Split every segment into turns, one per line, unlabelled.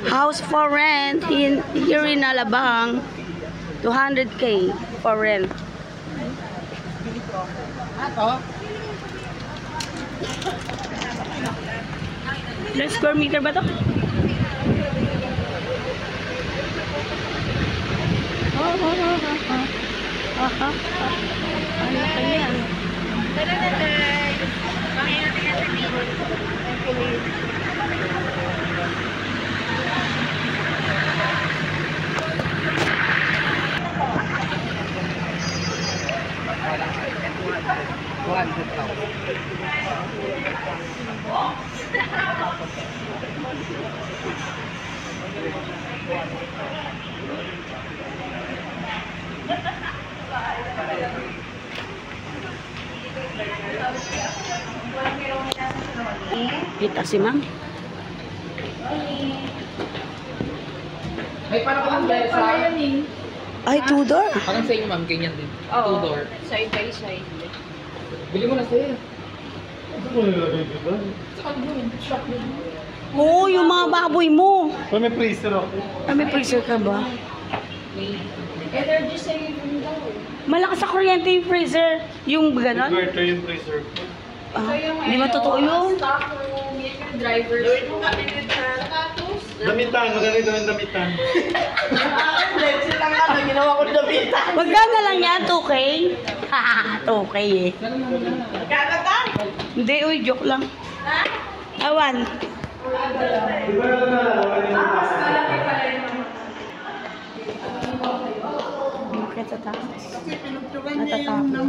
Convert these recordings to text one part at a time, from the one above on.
House for rent here in Alabang. 200K for rent. Ilang square meter ba to? Ano kanya? Kita si ma'am.
Ay, parang ko lang dahil sa...
Ay, two-door.
Parang sa inyo, ma'am, ganyan din. Two-door.
Side by side.
Bili mo na sa'yo.
Oo, yung mga baboy mo.
May freezer ako.
May freezer ka ba?
Energy saving daw.
Malakas sa kuryente yung freezer. Yung gano'n?
Inverter yung freezer ko.
Hindi ba totoo yun?
Stock room, yan yung driver's room.
Damitan, maganda yung damitan.
Magkano lang yan? 2K? Haha, 2K eh. Hindi, uy, joke lang. Awan. Bakit sa taas? Natatakot.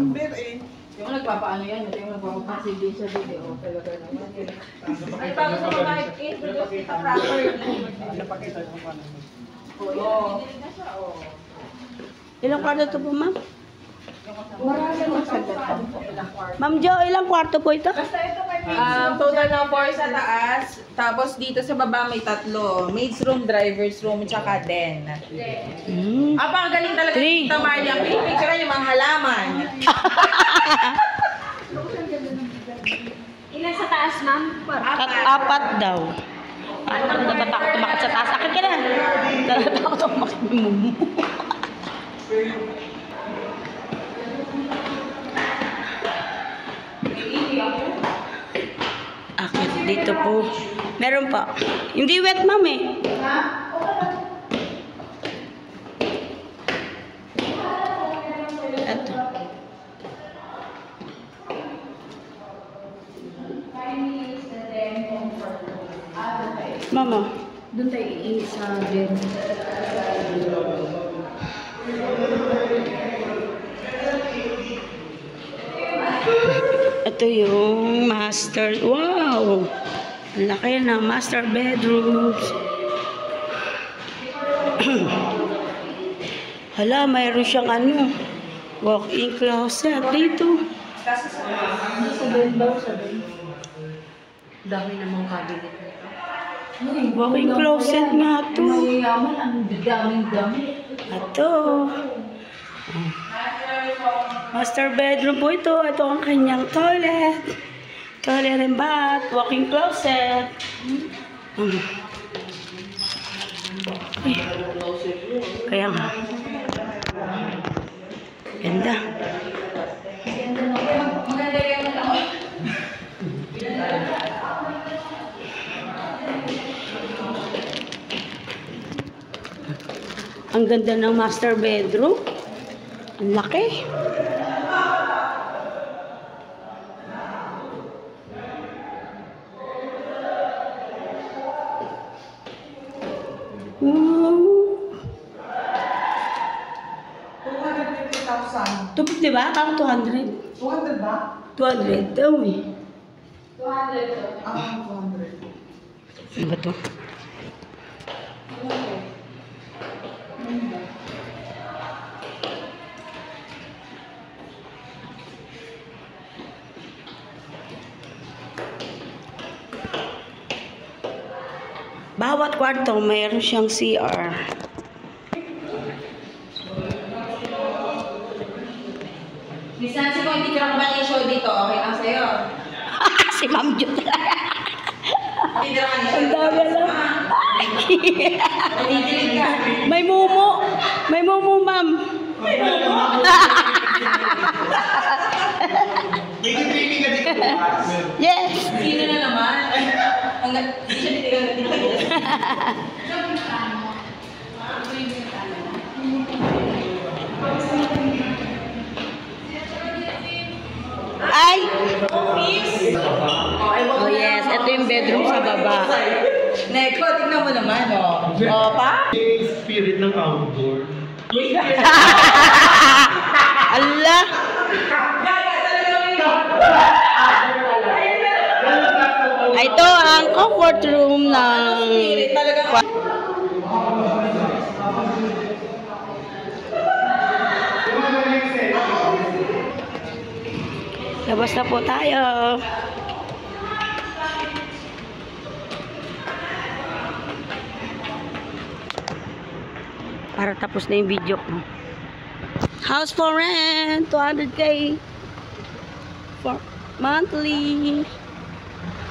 Yung nagpapaano yan, ito yung nagpapapasid din sa video. Talaga naman. Ay, bago sa mga case, kita properly. Oo.
Ilang kwarto to po, ma'am?
Marami mong sagot.
Ma'am Jo, ilang kwarto po ito?
Total ng 4 sa taas, tapos dito sa baba may 3. Maid's room, driver's room, tsaka den. Ang galing talaga
Three.
Tita Marlia. Picture yung mga halaman.
Ilan sa taas, ma'am?
Apat daw. Natatakot tumakit sa taas. Akin ka na. Natatakot tumakit mo. Akit dito po. Meron pa. Hindi wet, ma'am eh. Ito. Mama.
Doon tayo sa den.
Ito yung master. Wow! Ang laki ng master bedrooms. Hala, mayroon siyang ano, walk-in closet dito.
Sa den daw, sa den. Dami namang cabinet nito.
Walk-in closet nga to.
Mayayaman, ang daming dami.
Ito. Master bedroom po ito. Ito ang kanyang toilet. Toilet and bath. Walk-in closet. Ay. Kaya nga. Ganda. Ang ganda ng master bedroom. Ang laki. Tupit, di ba? Parang 200.
200 ba?
200 daw eh.
200. 200.
Ano ba to? Bawat kwarto mayroon siyang CR.
Minsan si kung hindi ka naman i-show dito, okay lang sa'yo.
Si Ma'am Jo.
Hindi ka naman i-show
Ang
dito.
dami lang. May mumu. May mumu, ma'am.
May training ka dito bukas.
Yes.
Sino na naman? Hanggang di siya titigan na dito.
Ay!
Oh,
Oh yes, ito yung bedroom sa baba.
Neko, tingnan mo naman, oh. Oh, pa?
Yung spirit ng outdoor.
Allah! Ito ang comfort room ng...
Spirit talaga.
Labas na po tayo. Para tapos na yung video ko. House for rent, 200K for monthly.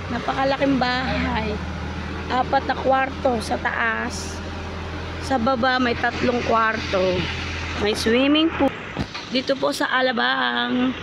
Napakalaking bahay. 4 na kwarto sa taas. Sa baba may 3 kwarto. May swimming pool. Dito po sa Alabang.